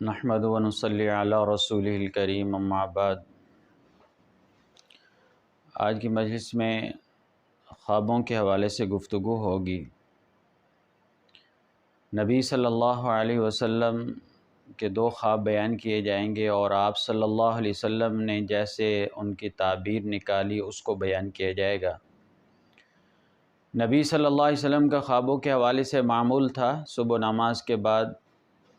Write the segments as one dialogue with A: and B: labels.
A: نحمد و نصلی علی رسولہ الکریم اما بعد۔ آج کی مجلس میں خوابوں کے حوالے سے گفتگو ہوگی۔ نبی صلی اللہ علیہ وسلم کے دو خواب بیان کیے جائیں گے اور آپ صلی اللہ علیہ وسلم نے جیسے ان کی تعبیر نکالی اس کو بیان کیا جائے گا۔ نبی صلی اللہ علیہ وسلم کا خوابوں کے حوالے سے معمول تھا، صبح نماز کے بعد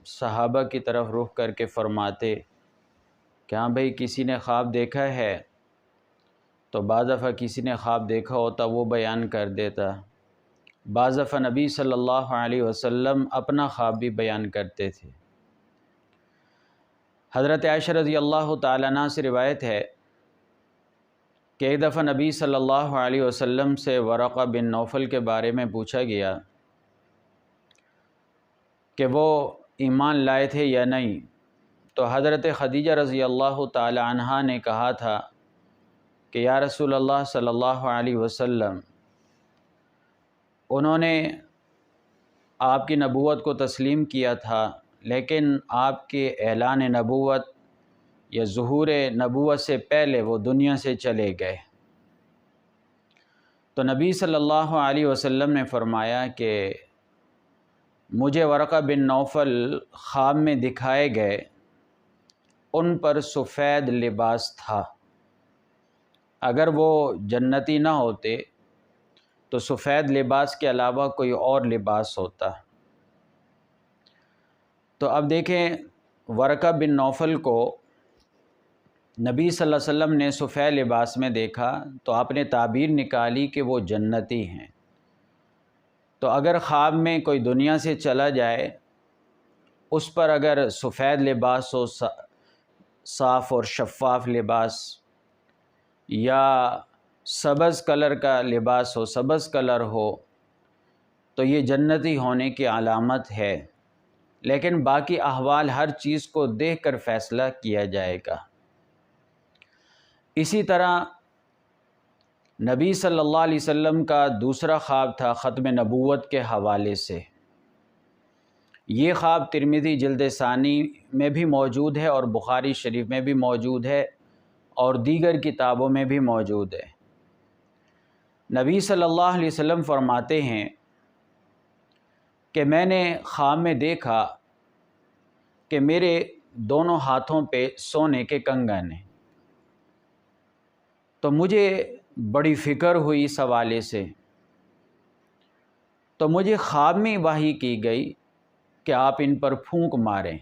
A: صحابہ کی طرف رخ کر کے فرماتے کہ ہاں بھئی کسی نے خواب دیکھا ہے، تو بعض دفعہ کسی نے خواب دیکھا ہوتا وہ بیان کر دیتا، بعض دفعہ نبی صلی اللہ علیہ وسلم اپنا خواب بھی بیان کرتے تھے۔ حضرت عائشہ رضی اللہ تعالیٰ عنہ سے روایت ہے کہ ایک دفعہ نبی صلی اللہ علیہ وسلم سے ورقہ بن نوفل کے بارے میں پوچھا گیا کہ وہ ایمان لائے تھے یا نہیں، تو حضرت خدیجہ رضی اللہ تعالی عنہا نے کہا تھا کہ یا رسول اللہ صلی اللہ علیہ وسلم، انہوں نے آپ کی نبوت کو تسلیم کیا تھا، لیکن آپ کے اعلان نبوت یا ظہور نبوت سے پہلے وہ دنیا سے چلے گئے۔ تو نبی صلی اللہ علیہ وسلم نے فرمایا کہ مجھے ورقہ بن نوفل خواب میں دکھائے گئے، ان پر سفید لباس تھا، اگر وہ جنتی نہ ہوتے تو سفید لباس کے علاوہ کوئی اور لباس ہوتا۔ تو اب دیکھیں ورقہ بن نوفل کو نبی صلی اللہ علیہ وسلم نے سفید لباس میں دیکھا تو آپ نے تعبیر نکالی کہ وہ جنتی ہیں۔ تو اگر خواب میں کوئی دنیا سے چلا جائے، اس پر اگر سفید لباس ہو، صاف اور شفاف لباس، یا سبز کلر کا لباس ہو، سبز کلر ہو، تو یہ جنتی ہونے کی علامت ہے، لیکن باقی احوال ہر چیز کو دیکھ کر فیصلہ کیا جائے گا۔ اسی طرح نبی صلی اللہ علیہ وسلم کا دوسرا خواب تھا ختم نبوت کے حوالے سے۔ یہ خواب ترمذی جلد ثانی میں بھی موجود ہے اور بخاری شریف میں بھی موجود ہے اور دیگر کتابوں میں بھی موجود ہے۔ نبی صلی اللہ علیہ وسلم فرماتے ہیں کہ میں نے خواب میں دیکھا کہ میرے دونوں ہاتھوں پہ سونے کے کنگن ہیں، تو مجھے بڑی فکر ہوئی اس حوالے سے، تو مجھے خواب میں وحی کی گئی کہ آپ ان پر پھونک ماریں۔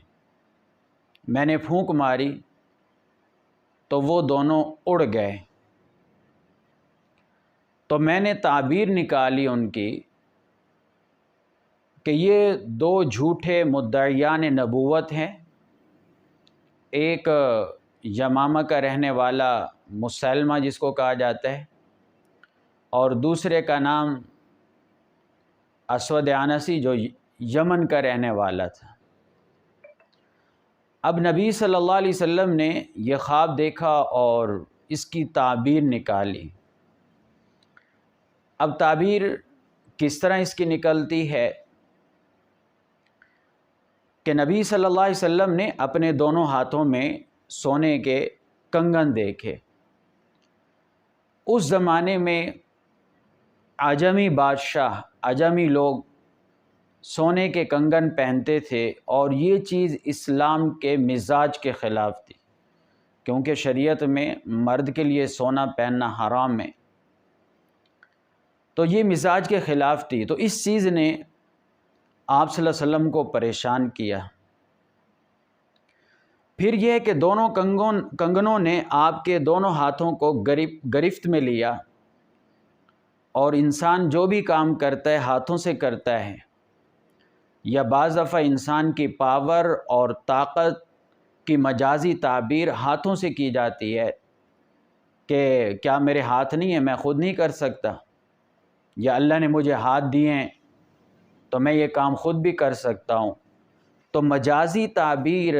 A: میں نے پھونک ماری تو وہ دونوں اڑ گئے۔ تو میں نے تعبیر نکالی ان کی کہ یہ دو جھوٹے مدعیان نبوت ہیں، ایک یمامہ کا رہنے والا مسلمہ جس کو کہا جاتا ہے، اور دوسرے کا نام اسود عنسی جو یمن کا رہنے والا تھا۔ اب نبی صلی اللہ علیہ وسلم نے یہ خواب دیکھا اور اس کی تعبیر نکالی۔ اب تعبیر کس طرح اس کی نکلتی ہے کہ نبی صلی اللہ علیہ وسلم نے اپنے دونوں ہاتھوں میں سونے کے کنگن دیکھے۔ اس زمانے میں عجمی بادشاہ، عجمی لوگ سونے کے کنگن پہنتے تھے اور یہ چیز اسلام کے مزاج کے خلاف تھی، کیونکہ شریعت میں مرد کے لیے سونا پہننا حرام ہے، تو یہ مزاج کے خلاف تھی۔ تو اس چیز نے آپ صلی اللہ علیہ وسلم کو پریشان کیا۔ پھر یہ ہے کہ دونوں کنگنوں نے آپ کے دونوں ہاتھوں کو گرفت میں لیا، اور انسان جو بھی کام کرتا ہے ہاتھوں سے کرتا ہے، یا بعض دفعہ انسان کی پاور اور طاقت کی مجازی تعبیر ہاتھوں سے کی جاتی ہے کہ کیا میرے ہاتھ نہیں ہیں، میں خود نہیں کر سکتا، یا اللہ نے مجھے ہاتھ دیے ہیں تو میں یہ کام خود بھی کر سکتا ہوں۔ تو مجازی تعبیر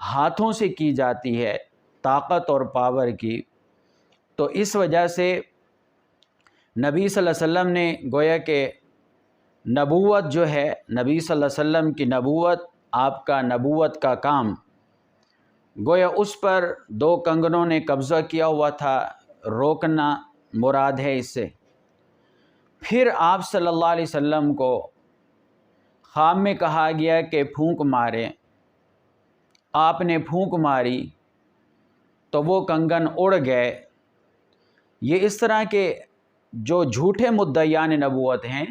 A: ہاتھوں سے کی جاتی ہے طاقت اور پاور کی، تو اس وجہ سے نبی صلی اللہ علیہ وسلم نے گویا کہ نبوت جو ہے، نبی صلی اللہ علیہ وسلم کی نبوت آپ کا نبوت کا کام، گویا اس پر دو کنگنوں نے قبضہ کیا ہوا تھا، روکنا مراد ہے اس سے۔ پھر آپ صلی اللہ علیہ وسلم کو خواب میں کہا گیا کہ پھونک ماریں، آپ نے پھونک ماری تو وہ کنگن اڑ گئے۔ یہ اس طرح کے جو جھوٹے مدعیان نبوت ہیں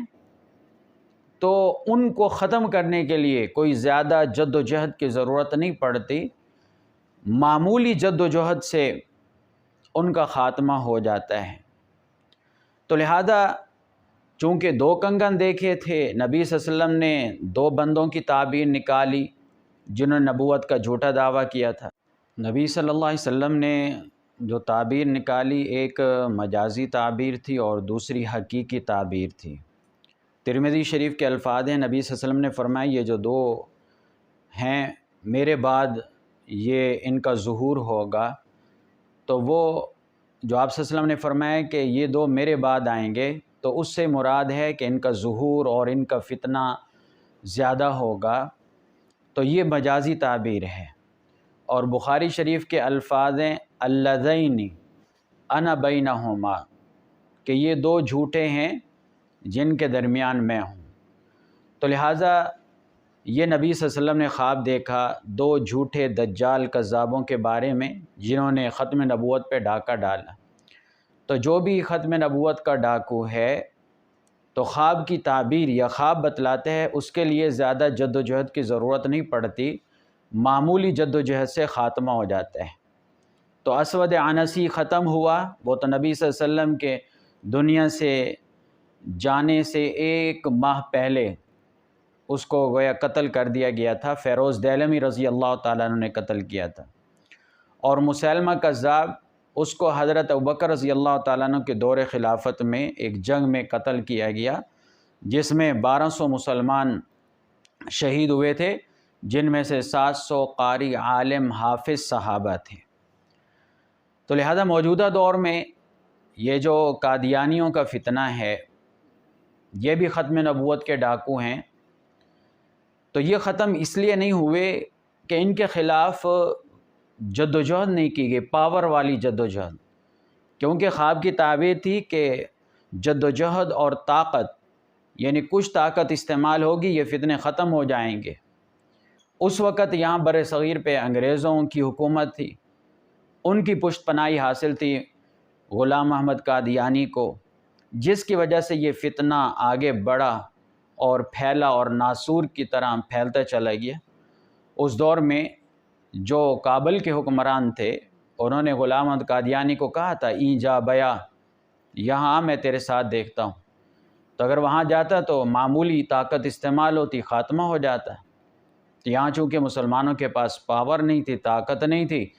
A: تو ان کو ختم کرنے کے لیے کوئی زیادہ جد و جہد کی ضرورت نہیں پڑتی، معمولی جد و جہد سے ان کا خاتمہ ہو جاتا ہے۔ تو لہذا چونکہ دو کنگن دیکھے تھے، نبی صلی اللہ علیہ وسلم نے دو بندوں کی تعبیر نکالی جنہوں نے نبوت کا جھوٹا دعویٰ کیا تھا۔ نبی صلی اللہ علیہ وسلم نے جو تعبیر نکالی، ایک مجازی تعبیر تھی اور دوسری حقیقی تعبیر تھی۔ ترمذی شریف کے الفاظ ہیں، نبی صلی اللہ علیہ وسلم نے فرمایا یہ جو دو ہیں میرے بعد یہ ان کا ظہور ہوگا، تو وہ جو آپ صلی اللہ علیہ وسلم نے فرمایا کہ یہ دو میرے بعد آئیں گے، تو اس سے مراد ہے کہ ان کا ظہور اور ان کا فتنہ زیادہ ہوگا، تو یہ مجازی تعبیر ہے۔ اور بخاری شریف کے الفاظ ہیں اللذین انا بینہما، کہ یہ دو جھوٹے ہیں جن کے درمیان میں ہوں۔ تو لہٰذا یہ نبی صلی اللہ علیہ وسلم نے خواب دیکھا دو جھوٹے دجال کذابوں کے بارے میں جنہوں نے ختم نبوت پہ ڈاکہ ڈالا۔ تو جو بھی ختم نبوت کا ڈاکو ہے تو خواب کی تعبیر یا خواب بتلاتے ہیں، اس کے لیے زیادہ جد و جہد کی ضرورت نہیں پڑتی، معمولی جد و جہد سے خاتمہ ہو جاتا ہے۔ تو اسود عنسی ختم ہوا، وہ تو نبی صلی اللہ علیہ وسلم کے دنیا سے جانے سے ایک ماہ پہلے اس کو گویا قتل کر دیا گیا تھا، فیروز دیلمی رضی اللہ تعالیٰ عنہ نے قتل کیا تھا۔ اور مسیلمہ کذاب، اس کو حضرت ابوبکر رضی اللہ تعالیٰ عنہ کے دور خلافت میں ایک جنگ میں قتل کیا گیا، جس میں 1200 مسلمان شہید ہوئے تھے، جن میں سے 700 قاری، عالم، حافظ صحابہ تھے۔ تو لہذا موجودہ دور میں یہ جو قادیانیوں کا فتنہ ہے، یہ بھی ختم نبوت کے ڈاکو ہیں۔ تو یہ ختم اس لیے نہیں ہوئے کہ ان کے خلاف جد و جہد نہیں کی گئی، پاور والی جد و جہد، کیونکہ خواب کی تعبیر تھی کہ جد و جہد اور طاقت، یعنی کچھ طاقت استعمال ہوگی، یہ فتنے ختم ہو جائیں گے۔ اس وقت یہاں بر صغیر پہ انگریزوں کی حکومت تھی، ان کی پشت پناہی حاصل تھی غلام محمد قادیانی کو، جس کی وجہ سے یہ فتنہ آگے بڑھا اور پھیلا اور ناسور کی طرح پھیلتا چلا گیا۔ اس دور میں جو کابل کے حکمران تھے، انہوں نے غلام محمد قادیانی کو کہا تھا این جا بیا، یہاں میں تیرے ساتھ دیکھتا ہوں۔ تو اگر وہاں جاتا تو معمولی طاقت استعمال ہوتی، خاتمہ ہو جاتا۔ یہاں چونکہ مسلمانوں کے پاس پاور نہیں تھی، طاقت نہیں تھی،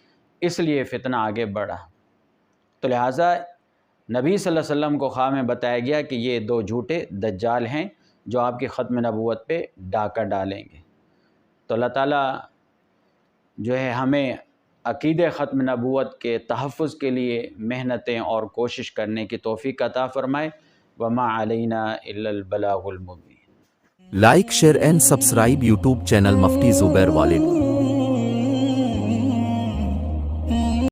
A: اس لیے فتنہ آگے بڑھا۔ تو لہٰذا نبی صلی اللہ علیہ وسلم کو خواب میں بتایا گیا کہ یہ دو جھوٹے دجال ہیں جو آپ کی ختم نبوت پہ ڈاکہ ڈالیں گے۔ تو اللہ تعالیٰ جو ہے ہمیں عقیدہ ختم نبوت کے تحفظ کے لیے محنتیں اور کوشش کرنے کی توفیق عطا فرمائے۔ وما علینا الا البلاغ المبین۔
B: Like, share and subscribe YouTube channel Mufti Zubair والد۔